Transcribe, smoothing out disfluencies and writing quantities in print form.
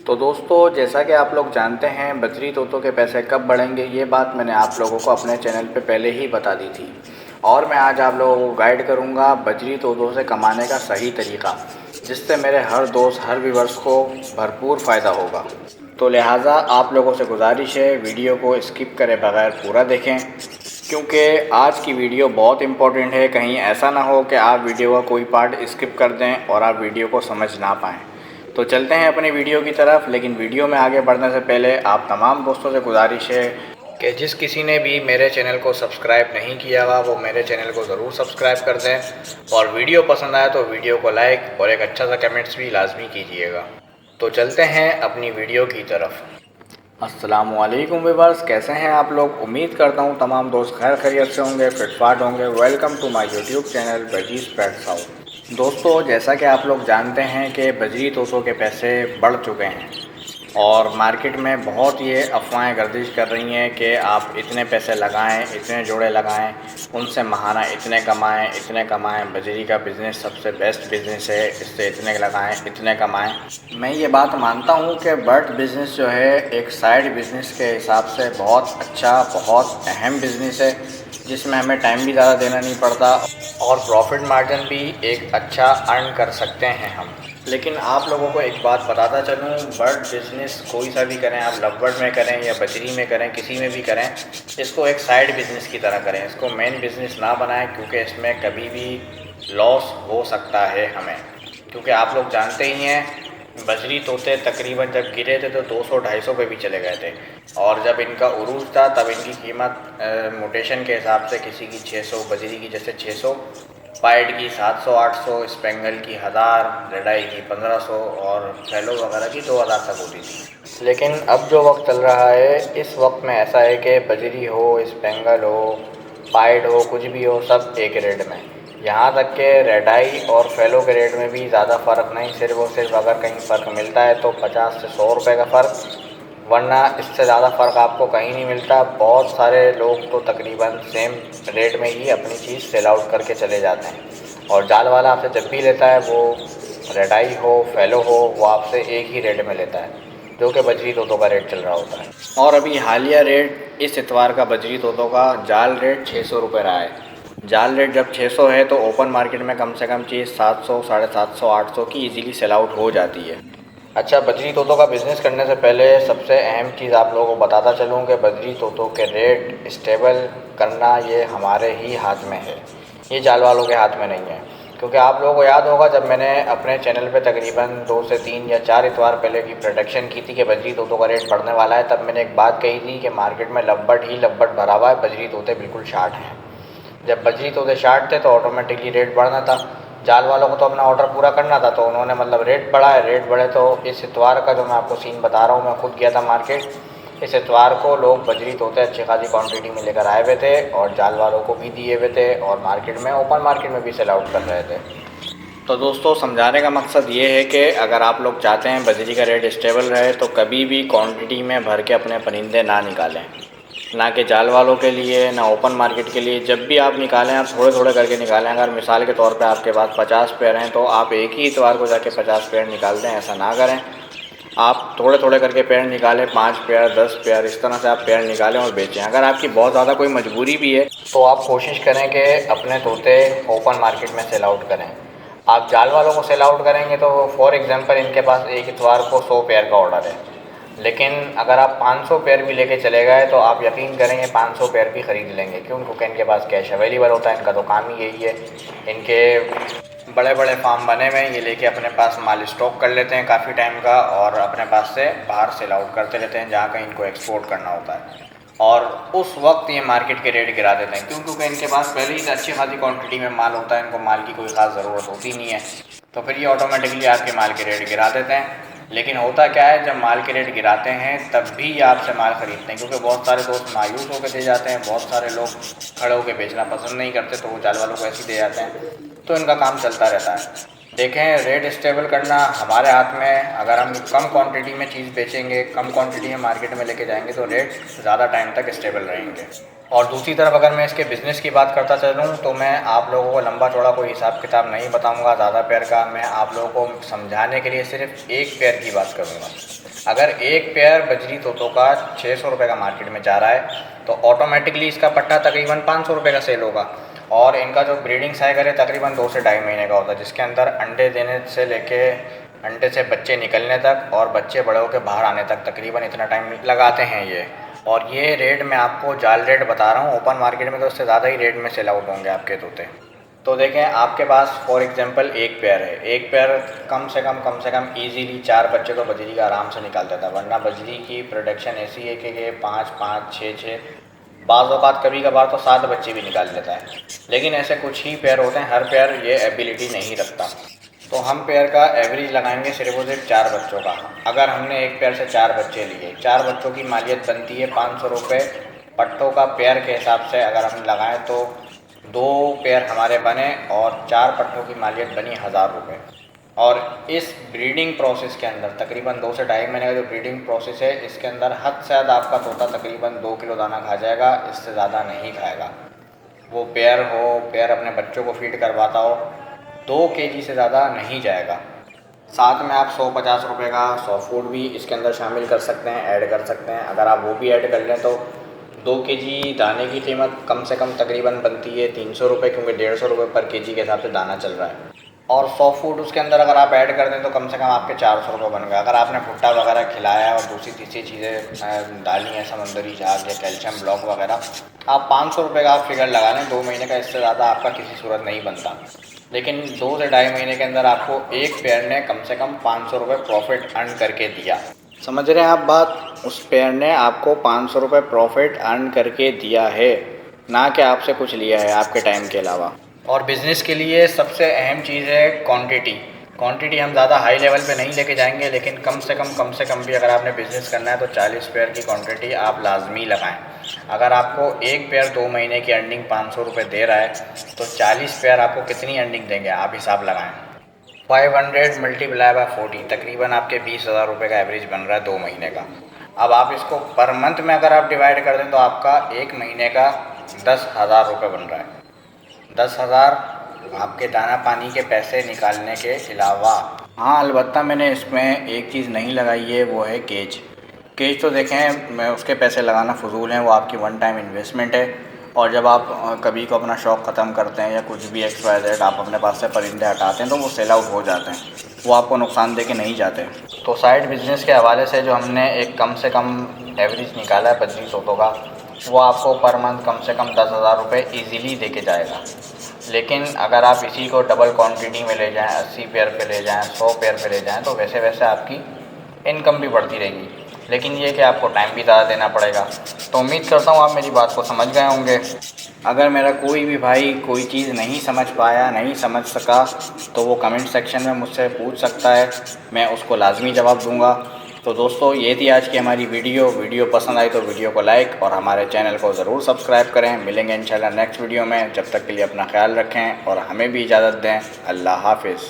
तो दोस्तों, जैसा कि आप लोग जानते हैं बजरी तोतों के पैसे कब बढ़ेंगे, ये बात मैंने आप लोगों को अपने चैनल पे पहले ही बता दी थी। और मैं आज आप लोगों को गाइड करूँगा बजरी तोतों से कमाने का सही तरीका, जिससे मेरे हर दोस्त हर व्यूअर्स को भरपूर फ़ायदा होगा। तो लिहाजा आप लोगों से गुजारिश है, वीडियो को स्किप करे बगैर पूरा देखें, क्योंकि आज की वीडियो बहुत इम्पोर्टेंट है। कहीं ऐसा ना हो कि आप वीडियो का कोई पार्ट स्किप कर दें और आप वीडियो को समझ ना पाएँ। तो चलते हैं अपनी वीडियो की तरफ। लेकिन वीडियो में आगे बढ़ने से पहले आप तमाम दोस्तों से गुजारिश है कि जिस किसी ने भी मेरे चैनल को सब्सक्राइब नहीं किया हुआ वो मेरे चैनल को ज़रूर सब्सक्राइब कर दें, और वीडियो पसंद आए तो वीडियो को लाइक और एक अच्छा सा कमेंट्स भी लाजमी कीजिएगा। तो चलते हैं अपनी वीडियो की तरफ। अस्सलामुअलैकुम व्यूअर्स, कैसे हैं आप लोग? उम्मीद करता हूँ तमाम दोस्त खैर खैरियत से होंगे, फिटफाट होंगे। Welcome to my YouTube channel बजीज पैट्स हाउस। दोस्तों, जैसा कि आप लोग जानते हैं कि बजरी तोतों के पैसे बढ़ चुके हैं और मार्केट में बहुत ये अफवाहें गर्दिश कर रही हैं कि आप इतने पैसे लगाएं, इतने जोड़े लगाएं, उनसे महाना इतने कमाएं, बजरी का बिज़नेस सबसे बेस्ट बिज़नेस है, इससे इतने लगाएं, इतने कमाएं। मैं ये बात मानता हूँ कि बर्ड बिज़नेस जो है एक साइड बिज़नेस के हिसाब से बहुत अच्छा, बहुत अहम बिज़नेस है, जिसमें हमें टाइम भी ज़्यादा देना नहीं पड़ता और प्रॉफिट मार्जिन भी एक अच्छा अर्न कर सकते हैं हम। लेकिन आप लोगों को एक बात बताता चलूँ, बर्ड बिज़नेस कोई सा भी करें, आप लवबर्ड में करें या बजरी में करें, किसी में भी करें, इसको एक साइड बिज़नेस की तरह करें, इसको मेन बिज़नेस ना बनाएं, क्योंकि इसमें कभी भी लॉस हो सकता है हमें। क्योंकि आप लोग जानते ही हैं बजरी तोते तकरीबन जब गिरे थे तो 200-250 पे भी चले गए थे, और जब इनका उरूज था तब इनकी कीमत मोटेशन के हिसाब से किसी की 600, बजरी की जैसे 600, पाइड की 700-800, स्पेंगल की 1000, रेडाई की 1500 और फैलो वगैरह की 2000 तक होती थी। लेकिन अब जो वक्त चल रहा है, इस वक्त में ऐसा है कि बजरी हो, स्पेंगल हो, पाइड हो, कुछ भी हो, सब एक रेट में। यहाँ तक कि रेडाई और फैलो के रेट में भी ज़्यादा फ़र्क नहीं, सिर्फ और सिर्फ अगर कहीं फ़र्क मिलता है तो 50 से 100 रुपये का फ़र्क, वरना इससे ज़्यादा फ़र्क आपको कहीं नहीं मिलता। बहुत सारे लोग तो तकरीबन सेम रेट में ही अपनी चीज़ सेल आउट करके चले जाते हैं, और जाल वाला आपसे जब भी लेता है, वो रेडाई हो, फैलो हो, वो आपसे एक ही रेट में लेता है, जो कि बजरी तोतों का रेट चल रहा होता है। और अभी हालिया रेट इस इतवार का बजरी तोतों का जाल रेट 600 रुपये रहा है। जाल रेट जब 600 है तो ओपन मार्केट में कम से कम चीज़ 700, 750, 800 की इजीली सेल आउट हो जाती है। अच्छा, बजरी तोतों का बिज़नेस करने से पहले सबसे अहम चीज़ आप लोगों को बताता चलूँ कि बजरी तोतों के रेट स्टेबल करना ये हमारे ही हाथ में है, ये जाल वालों के हाथ में नहीं है। क्योंकि आप लोगों को याद होगा, जब मैंने अपने चैनल पे तकरीबन 2 से 3 या 4 इतवार पहले की प्रेडिक्शन की थी कि बजरी तोतों का रेट बढ़ने वाला है, तब मैंने एक बात कही थी कि मार्केट में लवबर्ड ही लवबर्ड भरा हुआ है, बजरी तोते बिल्कुल शार्ट हैं। जब बजरी तोते शार्ट थे तो ऑटोमेटिकली रेट बढ़ना था, जाल वालों को तो अपना ऑर्डर पूरा करना था, तो उन्होंने मतलब रेट बढ़ा है। रेट बढ़े तो इस इतवार का जो मैं आपको सीन बता रहा हूँ, मैं खुद गया था मार्केट, इस इतवार को लोग बजरी तोते अच्छी खासी क्वांटिटी में लेकर आए हुए थे और जाल वालों को भी दिए हुए थे, और मार्केट में, ओपन मार्केट में भी सेल आउट कर रहे थे। तो दोस्तों, समझाने का मकसद ये है कि अगर आप लोग चाहते हैं बजरी का रेट स्टेबल रहे तो कभी भी क्वांटिटी में भर के अपने परिंदे ना निकालें, ना कि जाल वालों के लिए, ना ओपन मार्केट के लिए। जब भी आप निकालें, आप थोड़े थोड़े करके निकालें। अगर मिसाल के तौर पे आपके पास 50 पेयर हैं तो आप एक ही इतवार को जाके 50 पेयर निकाल दें, ऐसा ना करें। आप थोड़े थोड़े करके पेयर निकालें, 5 पेयर, 10 पेयर, इस तरह से आप पेयर निकालें और बेचें। अगर आपकी बहुत ज़्यादा कोई मजबूरी भी है तो आप कोशिश करें कि अपने तोते ओपन मार्केट में सेल आउट करें। आप जाल वालों को सेल आउट करेंगे तो फॉर एग्ज़ाम्पल इनके पास एक इतवार को 100 पेयर का ऑर्डर है, लेकिन अगर आप 500 पेयर भी लेके चले गए तो आप यकीन करेंगे 500 पेयर भी ख़रीद लेंगे। क्यों? क्योंकि इनके पास कैश अवेलेबल होता है, इनका तो काम ही यही है। इनके बड़े बड़े फार्म बने हुए हैं, ये लेके अपने पास माल स्टॉक कर लेते हैं काफ़ी टाइम का, और अपने पास से बाहर सेल आउट करते रहते हैं जहाँ कहीं इनको एक्सपोर्ट करना होता है, और उस वक्त ये मार्केट के रेट गिरा देते हैं। क्यों? क्योंकि इनके पास पहले ही से अच्छी खासी क्वांटिटी में माल होता है, इनको माल की कोई ख़ास ज़रूरत होती नहीं है, तो फिर ये ऑटोमेटिकली आपके माल के रेट गिरा देते हैं। लेकिन होता क्या है, जब माल के रेट गिराते हैं तब भी ये आपसे माल ख़रीदते हैं, क्योंकि बहुत सारे दोस्त मायूस होकर दे जाते हैं, बहुत सारे लोग खड़े होकर बेचना पसंद नहीं करते, तो वो जाल वालों को ऐसे ही दे जाते हैं, तो इनका काम चलता रहता है। देखें, रेट स्टेबल करना हमारे हाथ में है। अगर हम कम क्वांटिटी में चीज़ बेचेंगे, कम क्वांटिटी में मार्केट में लेके जाएंगे तो रेट ज़्यादा टाइम तक स्टेबल रहेंगे। और दूसरी तरफ अगर मैं इसके बिज़नेस की बात करता चलूँ तो मैं आप लोगों को लंबा चौड़ा कोई हिसाब किताब नहीं बताऊँगा ज़्यादा पेयर का। मैं आप लोगों को समझाने के लिए सिर्फ एक पेयर की बात करूँगा। अगर एक पेयर बजरी तोतों का 600 रुपये का मार्केट में जा रहा है तो ऑटोमेटिकली इसका पट्टा तकरीबन 500 रुपये का सेल होगा। और इनका जो ब्रीडिंग साइकिल है तकरीबन 2 से ढाई महीने का होता है, जिसके अंदर अंडे देने से लेके अंडे से बच्चे निकलने तक और बच्चे बड़े होकर बाहर आने तक तकरीबन इतना टाइम लगाते हैं ये। और ये रेट मैं आपको जाल रेट बता रहा हूँ, ओपन मार्केट में तो उससे ज़्यादा ही रेट में सेल आउट होंगे आपके तोते। तो देखें, आपके पास फॉर एग्जांपल एक पेयर है, एक पेयर कम से कम इजीली 4 बच्चे तो बजरी का आराम से निकाल देता है। वरना बजरी की प्रोडक्शन ऐसी है कि ये 5-5, 6-6, बाज़ औक़ात कभी कभार तो 7 बच्चे भी निकाल लेता है। लेकिन ऐसे कुछ ही पेयर होते हैं, हर पेयर ये एबिलिटी नहीं रखता। तो हम पेयर का एवरेज लगाएंगे सिर्फ और सिर्फ 4 बच्चों का। अगर हमने एक पेयर से 4 बच्चे लिए, 4 बच्चों की मालियत बनती है 500 रुपये पट्टों का पेयर के हिसाब से। अगर हम लगाएं तो 2 पेयर हमारे बने और 4 पट्टों की मालियत बनी 1000 रुपये। और इस ब्रीडिंग प्रोसेस के अंदर तकरीबन 2 से ढाई महीने का जो ब्रीडिंग प्रोसेस है, इसके अंदर हद से ज़्यादा आपका तोता तकरीबन 2 किलो दाना खा जाएगा, इससे ज़्यादा नहीं खाएगा। वो पेयर हो, पेयर अपने बच्चों को फीड करवाता हो, 2 केजी से ज़्यादा नहीं जाएगा। साथ में आप 150 रुपये का सॉफ्ट फूड भी इसके अंदर शामिल कर सकते हैं, ऐड कर सकते हैं। अगर आप वो भी ऐड कर लें तो 2 केजी दाने की कीमत कम से कम तकरीबन बनती है 300 रुपये, क्योंकि 150 रुपये पर केजी के हिसाब से दाना चल रहा है। और सॉफ्ट फूड उसके अंदर अगर आप ऐड कर दें तो कम से कम आपके 400 रुपये बन गए। अगर आपने भुट्टा वगैरह खिलाया और दूसरी तीसरी चीज़ें डाली हैं, समुंदरी झाग या कैल्शियम ब्लॉक वगैरह, आप 500 रुपये का आप फिगर लगा लें 2 महीने का, इससे ज़्यादा आपका किसी सूरत नहीं बनता। लेकिन 2 से ढाई महीने के अंदर आपको एक पेयर ने कम से कम 500 रुपये प्रॉफिट अर्न करके दिया। समझ रहे हैं आप बात? उस पेयर ने आपको 500 रुपये प्रॉफिट अर्न करके दिया है, ना कि आपसे कुछ लिया है आपके टाइम के अलावा। और बिज़नेस के लिए सबसे अहम चीज़ है क्वांटिटी। क्वांटिटी हम ज़्यादा हाई लेवल पे नहीं लेके जाएंगे, लेकिन कम से कम भी अगर आपने बिज़नेस करना है तो 40 पेयर की क्वांटिटी आप लाजमी लगाएं। अगर आपको एक पेयर 2 महीने की अर्निंग 500 रुपये दे रहा है तो 40 पेयर आपको कितनी अर्निंग देंगे, आप हिसाब लगाएं। 500 मल्टीप्लाई बाय 40 तकरीबन आपके 20,000 रुपये का एवरेज बन रहा है 2 महीने का। अब आप इसको पर मंथ में अगर आप डिवाइड कर दें तो आपका एक महीने का 10,000 रुपये बन रहा है। 10,000 आपके दाना पानी के पैसे निकालने के अलावा। हाँ, अलबत्ता मैंने इसमें एक चीज़ नहीं लगाई है, वो है केज। केज तो देखें, मैं उसके पैसे लगाना फ़जूल हैं, वो आपकी वन टाइम इन्वेस्टमेंट है। और जब आप कभी को अपना शौक़ ख़त्म करते हैं या कुछ भी XYZ आप अपने पास से परिंदे हटाते हैं तो वो सेल आउट हो जाते हैं, वो आपको नुकसान दे के नहीं जाते। तो साइड बिज़नेस के हवाले से जो हमने एक कम से कम एवरेज निकाला है बजरी तोतों का, वो आपको पर मंथ कम से कम 10,000 रुपये ईज़िली दे के जाएगा। लेकिन अगर आप इसी को डबल क्वांटिटी में ले जाएं, 80 पेयर पे ले जाएं, 100 पेयर पे ले जाएं, तो वैसे वैसे आपकी इनकम भी बढ़ती रहेगी। लेकिन ये कि आपको टाइम भी ज़्यादा देना पड़ेगा। तो उम्मीद करता हूँ आप मेरी बात को समझ गए होंगे। अगर मेरा कोई भी भाई कोई चीज़ नहीं समझ पाया, नहीं समझ सका, तो वो कमेंट सेक्शन में मुझसे पूछ सकता है, मैं उसको लाजमी जवाब दूँगा। तो दोस्तों, ये थी आज की हमारी वीडियो पसंद आई तो वीडियो को लाइक और हमारे चैनल को ज़रूर सब्सक्राइब करें। मिलेंगे इंशाल्लाह नेक्स्ट वीडियो में। जब तक के लिए अपना ख्याल रखें और हमें भी इजाज़त दें। अल्लाह हाफ़िज़।